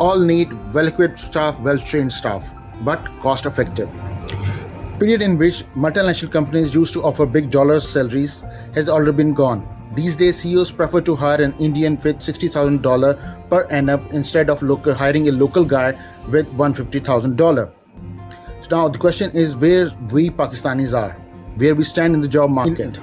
all need well-equipped staff, well-trained staff, but cost-effective. Period in which multinational companies used to offer big dollar salaries has already been gone. These days, CEOs prefer to hire an Indian with $60,000 per annum instead of hiring a local guy with $150,000. So now the question is where we Pakistanis are, where we stand in the job market.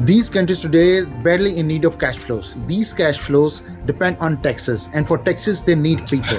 These countries today are badly in need of cash flows. These cash flows depend on taxes, and for taxes they need people.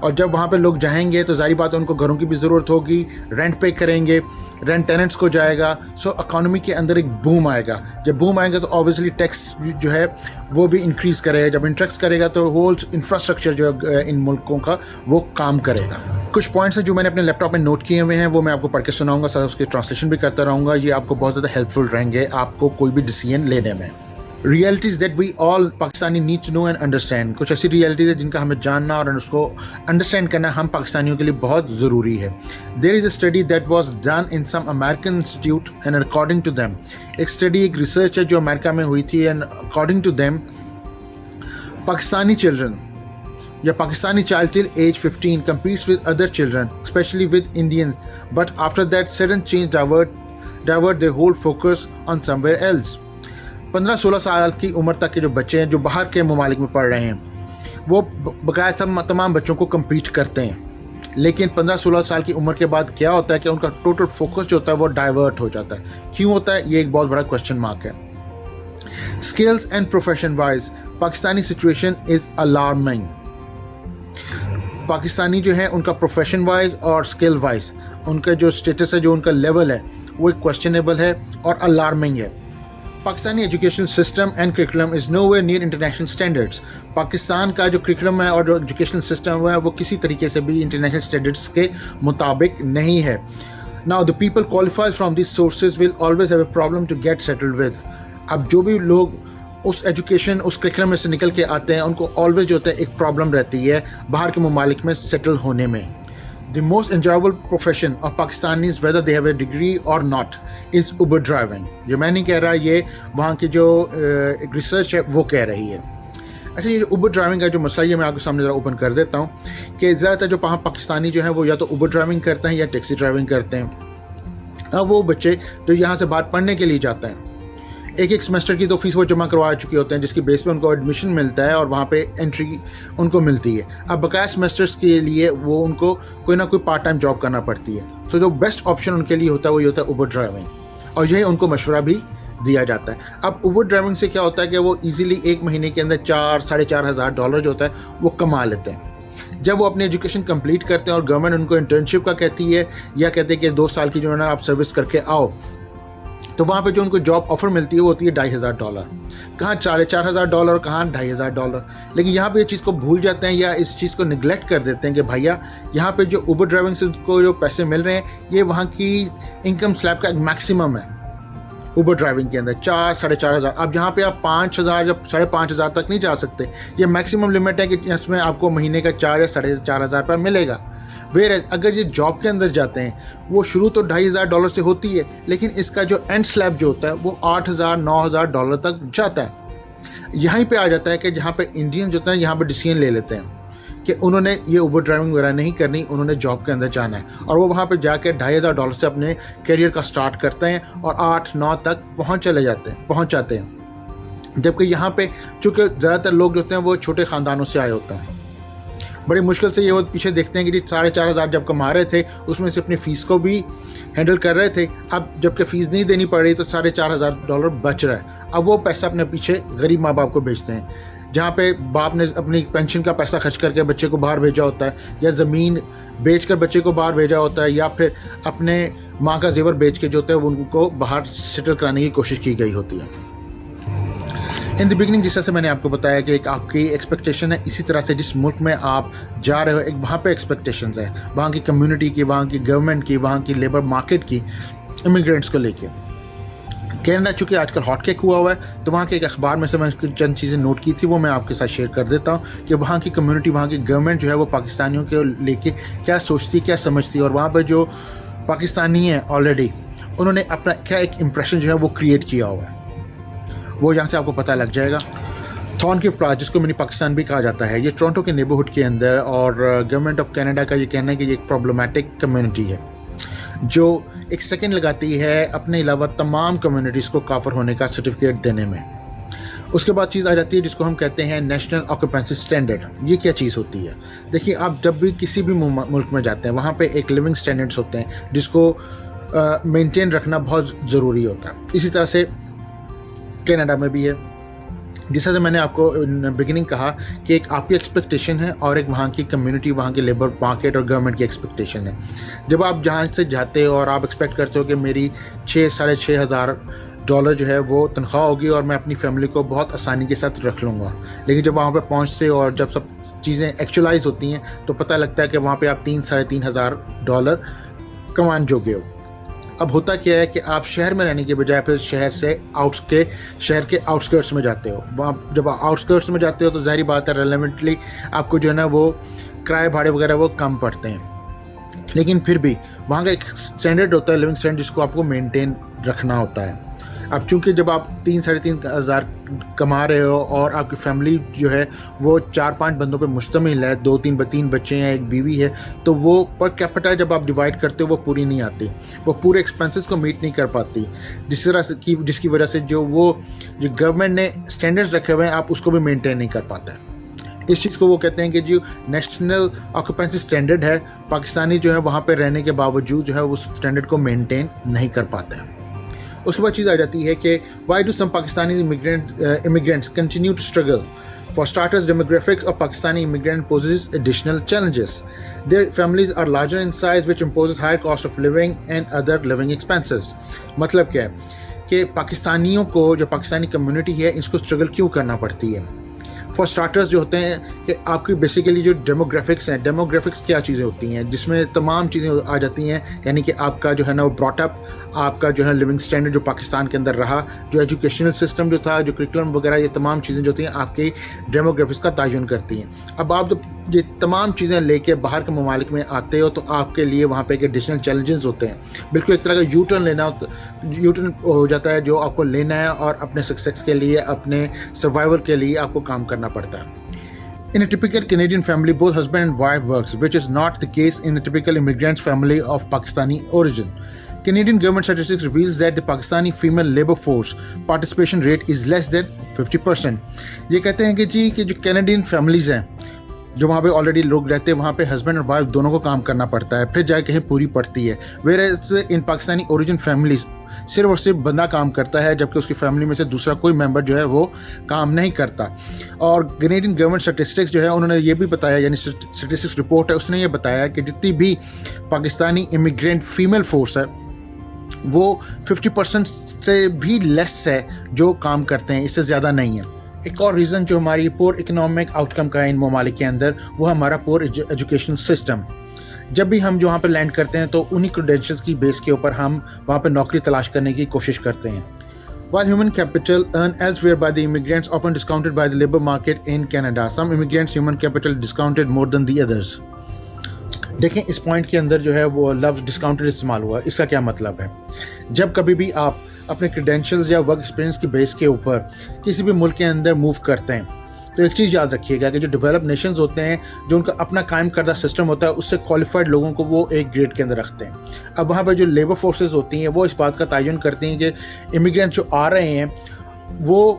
اور جب وہاں پہ لوگ جائیں گے تو ظاہری بات ہے ان کو گھروں کی بھی ضرورت ہوگی, رینٹ پے کریں گے, رینٹ ٹیننٹس کو جائے گا, سو اکانومی کے اندر ایک بوم آئے گا. جب بوم آئے گا تو آبویسلی ٹیکس جو ہے وہ بھی انکریز کرے گا. جب انکریز کرے گا تو ہول انفراسٹرکچر جو ہے ان ملکوں کا وہ کام کرے گا. کچھ پوائنٹس ہیں جو میں نے اپنے لیپ ٹاپ میں نوٹ کیے ہوئے ہیں, وہ میں آپ کو پڑھ کے سناؤں گا, ساتھ اس کی ٹرانسلیشن بھی کرتا رہوں گا. یہ آپ کو بہت زیادہ ہیلپ فل رہیں گے آپ کو کوئی بھی ڈیسیژن لینے میں. Realities that we all Pakistani need to know and understand. کچھ ایسی ریئلٹیز ہیں جن کا ہمیں جاننا اور اس کو انڈرسٹینڈ کرنا ہم پاکستانیوں کے لیے بہت ضروری ہے. There is a study that was done in some American institute and according to them, ایک اسٹڈی ایک ریسرچ ہے جو امریکہ میں ہوئی تھی, and according to them Pakistani children یا Pakistani child till age 15 competes with other children, especially with Indians, but after that sudden change divert their whole focus on somewhere else. 15-16 سال کی عمر تک کے جو بچے ہیں جو باہر کے ممالک میں پڑھ رہے ہیں وہ بقایا تمام بچوں کو کمپیٹ کرتے ہیں, لیکن 15-16 سال کی عمر کے بعد کیا ہوتا ہے کہ ان کا ٹوٹل فوکس جو ہوتا ہے وہ ڈائیورٹ ہو جاتا ہے. کیوں ہوتا ہے؟ یہ ایک بہت بڑا کوشچن مارک ہے. Skills and profession wise Pakistani situation is alarming. Pakistani جو ہے ان کا پروفیشن وائز اور اسکل وائز ان کا جو اسٹیٹس ہے, جو ان کا لیول ہے, وہ ایک کوشچنیبل ہے اور الارمنگ ہے. Pakistani education system and curriculum is nowhere near international standards. Pakistan کا جو کریکولم ہے اور جو ایجوکیشن سسٹم ہے وہ کسی طریقے سے بھی انٹرنیشنل اسٹینڈرڈس کے مطابق نہیں ہے. Now the people qualified from these sources will always have a problem to get settled with. اب جو بھی لوگ اس ایجوکیشن اس کریکولم میں سے نکل کے آتے ہیں ان کو آلویز جو ہوتا ہے ایک پرابلم رہتی ہے باہر کے ممالک میں سیٹل ہونے میں. The most enjoyable profession of Pakistanis, whether they have a degree or not, is Uber driving. جو میں نہیں کہہ رہا, یہ وہاں کی جو ریسرچ ہے وہ کہہ رہی ہے. اچھا, یہ جو اوبر ڈرائیونگ کا جو مسئلہ ہے میں آپ کے سامنے ذرا اوپن کر دیتا ہوں کہ زیادہ تر جو پاکستانی جو ہیں وہ یا تو اوبر ڈرائیونگ کرتے ہیں یا ٹیکسی ڈرائیونگ کرتے ہیں. اب وہ بچے جو یہاں سے باہر پڑھنے کے لیے جاتے ہیں, ایک سیمسٹر کی تو فیس وہ جمع کروا چکے ہوتے ہیں جس کی بیس پہ ان کو ایڈمیشن ملتا ہے اور وہاں پہ انٹری ان کو ملتی ہے. اب بقایا سیمسٹرس کے لیے وہ ان کو کوئی نہ کوئی پارٹ ٹائم جاب کرنا پڑتی ہے. تو جو بیسٹ آپشن ان کے لیے ہوتا ہے وہ یہ ہوتا ہے اوبر ڈرائیونگ, اور یہی ان کو مشورہ بھی دیا جاتا ہے. اب اوبر ڈرائیونگ سے کیا ہوتا ہے کہ وہ ایزیلی ایک مہینے کے اندر $4,000-4,500 جو ہوتا ہے وہ کما لیتے ہیں. جب وہ اپنی ایجوکیشن کمپلیٹ کرتے ہیں اور گورنمنٹ ان کو انٹرنشپ کا کہتی ہے یا کہتے ہیں کہ 2 سال کی جو ہے نا آپ سروس کر کے آؤ, تو وہاں پہ جو ان کو جاب آفر ملتی ہے وہ ہوتی ہے $2,500. کہاں $4,500 اور کہاں $2,500. لیکن یہاں پہ یہ چیز کو بھول جاتے ہیں یا اس چیز کو نگلیکٹ کر دیتے ہیں کہ بھیا یہاں پہ جو اوبر ڈرائیونگ سے کو جو پیسے مل رہے ہیں یہ وہاں کی انکم سلیب کا ایک میکسیمم ہے. اوبر ڈرائیونگ کے اندر 4,000-4,500. اب جہاں پہ آپ 5,000 یا 5,500 تک نہیں جا سکتے, یہ میکسیمم لمٹ ہے کہ اس میں آپ کو مہینے کا 4,000 یا 4,500 روپیہ ملے گا. ویئر اگر یہ جاب کے اندر جاتے ہیں وہ شروع تو $2,500 سے ہوتی ہے, لیکن اس کا جو اینڈ سلیب جو ہوتا ہے وہ $8,000-9,000 تک جاتا ہے. یہیں پہ آ جاتا ہے کہ جہاں پہ انڈین جو ہوتا ہے یہاں پہ ڈیسیژن لے لیتے ہیں کہ انہوں نے یہ اوبر ڈرائیونگ وغیرہ نہیں کرنی, انہوں نے جاب کے اندر جانا ہے, اور وہ وہاں پہ جا کے $2,500 سے اپنے کیریئر کا سٹارٹ کرتے ہیں اور 8-9 تک پہنچ جاتے ہیں. جبکہ یہاں پہ چونکہ زیادہ تر لوگ جو ہوتے ہیں وہ چھوٹے خاندانوں سے آئے ہوتے ہیں, بڑی مشکل سے یہ پیچھے دیکھتے ہیں کہ جی 4,500 جب کما رہے تھے اس میں سے اپنی فیس کو بھی ہینڈل کر رہے تھے, اب جب کہ فیس نہیں دینی پڑ رہی تو $4,500 بچ رہا ہے. اب وہ پیسہ اپنے پیچھے غریب ماں باپ کو بھیجتے ہیں, جہاں پہ باپ نے اپنی پینشن کا پیسہ خرچ کر کے بچے کو باہر بھیجا ہوتا ہے, یا زمین بیچ کر بچے کو باہر بھیجا ہوتا ہے, یا پھر اپنے ماں کا زیور بیچ کے جو ہوتا ہے وہ ان کو باہر سیٹل کرانے کی کوشش کی گئی ہوتی ہے. ان دی بگننگ جس طرح سے میں نے آپ کو بتایا کہ ایک آپ کی ایکسپیکٹیشن ہے, اسی طرح سے جس ملک میں آپ جا رہے ہو ایک وہاں پہ ایکسپیکٹیشنز ہیں, وہاں کی کمیونٹی کی, وہاں کی گورنمنٹ کی, وہاں کی لیبر مارکیٹ کی, امیگرینٹس کو لے کے. کینیڈا چونکہ آج کل ہاٹ کیک ہوا ہے تو وہاں کے ایک اخبار میں سے میں چند چیزیں نوٹ کی تھی وہ میں آپ کے ساتھ شیئر کر دیتا ہوں کہ وہاں کی کمیونٹی, وہاں کی گورنمنٹ جو ہے وہ پاکستانیوں کے لے کے کیا سوچتی, کیا سمجھتی, اور وہاں پہ جو پاکستانی ہیں آلریڈی انہوں نے اپنا کیا ایک امپریشن جو ہے وہ کریٹ کیا ہوا ہے, وہ یہاں سے آپ کو پتہ لگ جائے گا. تھورنکلف پلاس جس کو منی پاکستان بھی کہا جاتا ہے, یہ ٹورنٹو کے نیبرہڈ کے اندر, اور گورنمنٹ آف کینیڈا کا یہ کہنا ہے کہ یہ ایک پرابلمٹک کمیونٹی ہے جو ایک سیکنڈ لگاتی ہے اپنے علاوہ تمام کمیونٹیز کو کافر ہونے کا سرٹیفکیٹ دینے میں. اس کے بعد چیز آ جاتی ہے جس کو ہم کہتے ہیں نیشنل آکوپینسی اسٹینڈرڈ. یہ کیا چیز ہوتی ہے؟ دیکھیے آپ جب بھی کسی بھی ملک میں جاتے ہیں وہاں پہ ایک لیونگ اسٹینڈرڈس ہوتے ہیں جس کو مینٹین رکھنا بہت ضروری ہوتا ہے. اسی طرح سے کینیڈا میں بھی ہے, جیسا کہ میں نے آپ کو بگننگ کہا کہ ایک آپ کی ایکسپیکٹیشن ہے اور ایک وہاں کی کمیونٹی، وہاں کے لیبر مارکیٹ اور گورنمنٹ کی ایکسپیکٹیشن ہے. جب آپ جہاں سے جاتے ہو اور آپ ایکسپیکٹ کرتے ہو کہ میری 6,500 ڈالر جو ہے وہ تنخواہ ہوگی اور میں اپنی فیملی کو بہت آسانی کے ساتھ رکھ لوں گا، لیکن جب وہاں پہ پہنچتے ہو اور جب سب چیزیں ایکچولائز ہوتی ہیں تو پتہ لگتا ہے کہ وہاں پہ آپ 3,500 ڈالر کمان جوگے ہو. اب ہوتا کیا ہے کہ آپ شہر میں رہنے کے بجائے پھر شہر کے آؤٹسکرٹس میں جاتے ہو. وہاں جب آؤٹسکرٹس میں جاتے ہو تو ظاہری بات ہے ریلیونٹلی آپ کو جو ہے نا وہ کرائے بھاڑے وغیرہ وہ کم پڑتے ہیں، لیکن پھر بھی وہاں کا ایک اسٹینڈرڈ ہوتا ہے، لیونگ اسٹینڈرڈ، جس کو آپ کو مینٹین رکھنا ہوتا ہے. اب چونکہ جب آپ 3,500 کما رہے ہو اور آپ کی فیملی جو ہے وہ 4-5 بندوں پہ مشتمل ہے، 2-3 بچے ہیں، ایک بیوی ہے، تو وہ پر کیپٹا جب آپ ڈیوائڈ کرتے ہو وہ پوری نہیں آتی، وہ پورے ایکسپینسز کو میٹ نہیں کر پاتی، جس کی وجہ سے جو گورنمنٹ نے اسٹینڈرڈز رکھے ہوئے ہیں آپ اس کو بھی مینٹین نہیں کر پاتے. اس چیز کو وہ کہتے ہیں کہ جو نیشنل آکوپینسی اسٹینڈرڈ ہے، پاکستانی جو ہے وہاں پہ رہنے کے باوجود جو ہے اس اسٹینڈرڈ کو مینٹین نہیں کر پاتے ہیں. اس کے بعد چیز آ جاتی ہے کہ why do some Pakistani immigrants continue to struggle. For starters, demographics of Pakistani immigrant poses additional challenges. Their families are larger in size, which imposes higher cost of living and other living expenses. مطلب کیا ہے کہ پاکستانیوں کو، جو Pakistani community ہے، اس کو struggle کیوں کرنا پڑتی ہے؟ فار اسٹارٹرز جو ہوتے ہیں کہ آپ کی بیسیکلی جو ڈیموگرافکس ہیں، ڈیموگرافکس کیا چیزیں ہوتی ہیں جس میں تمام چیزیں آ جاتی ہیں، یعنی کہ آپ کا جو ہے نا وہ براٹ اپ، آپ کا جو ہے لیونگ اسٹینڈرڈ جو پاکستان کے اندر رہا، جو ایجوکیشنل سسٹم جو تھا، جو کریکولم وغیرہ، یہ تمام چیزیں جو ہوتی ہیں آپ کی ڈیموگرافکس کا تعین کرتی ہیں. اب آپ جب یہ تمام چیزیں لے کے باہر کے ممالک میں آتے ہو تو آپ کے لیے وہاں پہ ایک ایڈیشنل چیلنجز ہوتے ہیں. بالکل ایک طرح کا یو ٹرن ہو جاتا ہے جو آپ کو لینا ہے اور اپنے سکسیس کے لیے، اپنے سروائیول کے لیے آپ کو کام کرنا پڑتا ہے. In a typical Canadian family, both husband and wife works, which is not the case in the typical immigrant family of Pakistani origin. Canadian government statistics reveals that the Pakistani female labor force participation rate is less than 50%. یہ کہتے ہیں کہ جی کہ جو Canadian families ہیں، جو وہاں پہ آلریڈی لوگ رہتے ہیں، وہاں پہ ہسبینڈ اور وائف دونوں کو کام کرنا پڑتا ہے، پھر جا کے کہیں پوری پڑتی ہے. whereas in Pakistani origin families صرف اور صرف بندہ کام کرتا ہے، جبکہ اس کی فیملی میں سے دوسرا کوئی ممبر جو ہے وہ کام نہیں کرتا. اور کینیڈین گورنمنٹ اسٹیٹسٹکس جو ہے انہوں نے یہ بھی بتایا، یعنی اسٹیٹسٹکس رپورٹ ہے، اس نے یہ بتایا کہ جتنی بھی پاکستانی امیگرینٹ فیمیل فورس ہے وہ 50% سے بھی لیس ہے جو کام کرتے ہیں، اس سے زیادہ نہیں ہے. ایک اور ریزن جو ہماری پور اکنامک آؤٹ کم کا ہے ان ممالک کے اندر، وہ ہمارا پور ایجوکیشنل سسٹم. جب بھی ہم جو وہاں پہ لینڈ کرتے ہیں تو انہی کریڈینشلز کی بیس کے اوپر ہم وہاں پہ نوکری تلاش کرنے کی کوشش کرتے ہیں. While human capital earned elsewhere by the immigrants often discounted by the labor market in Canada, some immigrants' human capital discounted more than the others. دیکھیں اس پوائنٹ کے اندر جو ہے وہ لفظ ڈسکاؤنٹڈ استعمال ہوا. اس کا کیا مطلب ہے؟ جب کبھی بھی آپ اپنے کریڈینشلز یا ورک ایکسپیرینس کی بیس کے اوپر کسی بھی ملک کے اندر موو کرتے ہیں تو ایک چیز یاد رکھیے گا کہ جو ڈیولپ نیشنز ہوتے ہیں، جو ان کا اپنا قائم کردہ سسٹم ہوتا ہے، اس سے کوالیفائڈ لوگوں کو وہ ایک گریڈ کے اندر رکھتے ہیں. اب وہاں پہ جو لیبر فورسز ہوتی ہیں وہ اس بات کا تعین کرتی ہیں کہ امیگرینٹ جو آ رہے ہیں وہ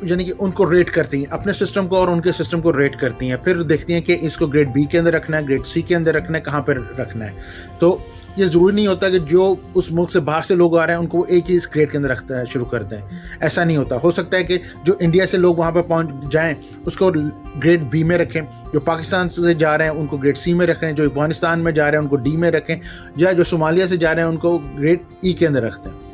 یعنی کہ ان کو ریٹ کرتی ہیں، اپنے سسٹم کو اور ان کے سسٹم کو ریٹ کرتی ہیں، پھر دیکھتی ہیں کہ اس کو گریڈ بی کے اندر رکھنا ہے، گریڈ سی کے اندر رکھنا ہے، کہاں پہ رکھنا ہے. تو یہ ضروری نہیں ہوتا کہ جو اس ملک سے باہر سے لوگ آ رہے ہیں ان کو ایک ہی اس گریڈ کے اندر رکھتا ہے شروع کرتے ہیں. ایسا نہیں ہوتا. ہو سکتا ہے کہ جو انڈیا سے لوگ وہاں پہ پہنچ جائیں اس کو گریڈ بی میں رکھیں، جو پاکستان سے جا رہے ہیں ان کو گریڈ سی میں رکھیں، جو افغانستان میں جا رہے ہیں ان کو ڈی میں رکھیں، یا جو صومالیہ سے جا رہے ہیں ان کو گریڈ ای کے اندر رکھتے ہیں.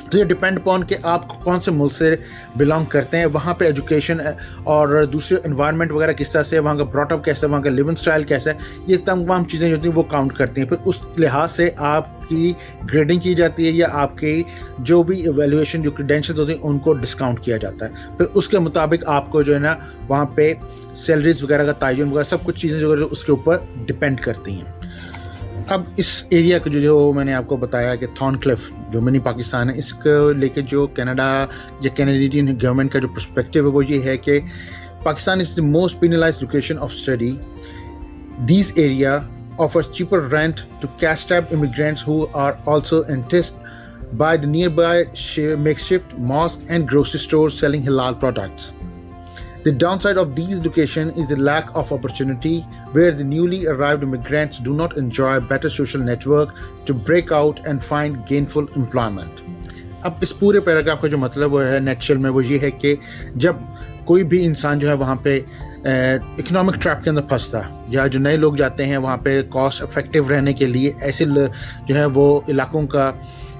تو یہ ڈپینڈ اپون کہ آپ کون سے ملک سے بلانگ کرتے ہیں، وہاں پہ ایجوکیشن اور دوسرے انوائرمنٹ وغیرہ کس طرح سے، وہاں کا براٹ اپ کیسا ہے، وہاں کا لیونگ اسٹائل کیسا ہے، یہ تمام چیزیں جو ہوتی ہیں وہ کاؤنٹ کرتی ہیں. پھر اس لحاظ سے آپ کی گریڈنگ کی جاتی ہے یا آپ کی جو بھی ایویلویشن جو کریڈینشلز ہوتی ہیں ان کو ڈسکاؤنٹ کیا جاتا ہے. پھر اس کے مطابق آپ کو جو ہے نا وہاں پہ سیلریز وغیرہ کا تعین وغیرہ سب کچھ چیزیں جو اس کے اوپر ڈپینڈ کرتی ہیں. اب اس ایریا کا جو میں نے آپ کو بتایا کہ تھارن کلف جو منی پاکستان ہے، اس کو لے کے جو کینیڈا یا کینیڈین گورنمنٹ کا جو پرسپیکٹیو ہے وہ یہ ہے کہ Pakistan is the most penalized location of study. These area offers cheaper rent to cash-strapped immigrants who are also enticed by the nearby makeshift mosque and grocery stores selling halal products. The downside of these locations is the lack of opportunity, where the newly arrived immigrants do not enjoy a better social network to break out and find gainful employment. اب اس پورے paragraph کا جو مطلب وہ ہے نیٹشل میں وہ یہ ہے کہ جب کوئی بھی انسان جو ہے وہاں پہ اکنامک ٹریپ کے اندر پھنستا یا جو نئے لوگ جاتے ہیں وہاں پہ کاسٹ افیکٹو رہنے کے لیے ایسے جو ہے وہ علاقوں کا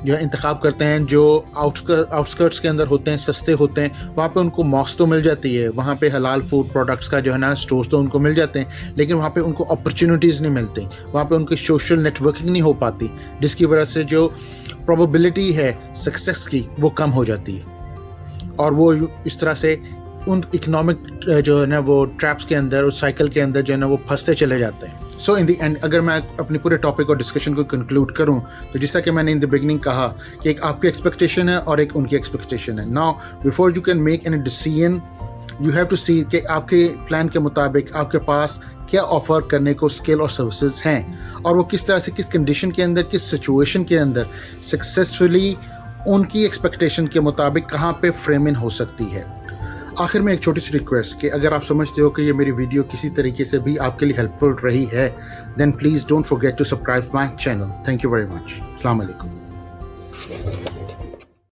جو ہے انتخاب کرتے ہیں جو آؤٹسکرٹس کے اندر ہوتے ہیں، سستے ہوتے ہیں، وہاں پہ ان کو موقع تو مل جاتی ہے، وہاں پہ حلال فوڈ پروڈکٹس کا جو ہے نا اسٹورز تو ان کو مل جاتے ہیں، لیکن وہاں پہ ان کو اپرچونیٹیز نہیں ملتی، وہاں پہ ان کی سوشل نیٹ ورکنگ نہیں ہو پاتی، جس کی وجہ سے جو پروبیبلٹی ہے سکسیس کی وہ کم ہو جاتی ہے، اور وہ اس طرح سے ان اکنامک جو ہے نا وہ ٹریپس کے اندر، اس سائیکل کے اندر جو ہے نا وہ پھنستے چلے جاتے ہیں۔ سو ان دی اینڈ اگر میں اپنی پورے ٹاپک اور ڈسکشن کو کنکلوڈ کروں تو جس طرح کہ میں نے ان دی بگننگ کہا کہ ایک آپ کی ایکسپیکٹیشن ہے اور ایک ان کی ایکسپیکٹیشن ہے۔ Now before you can make any decision you have to see کہ آپ کے پلان کے مطابق آپ کے پاس کیا آفر کرنے کو اسکل اور سروسز ہیں، اور وہ کس طرح سے کس کنڈیشن کے اندر، کس سچویشن کے اندر سکسیسفلی ان کی ایکسپیکٹیشن کے مطابق کہاں پہ فریم ان ہو سکتی ہے۔ آخر میں ایک چھوٹی سی ریکویسٹ کہ اگر آپ سمجھتے ہو کہ یہ میری ویڈیو کسی طریقے سے بھی آپ کے لیے ہیلپ فل رہی ہے then please don't forget to subscribe my channel. Thank you very much. السلام علیکم۔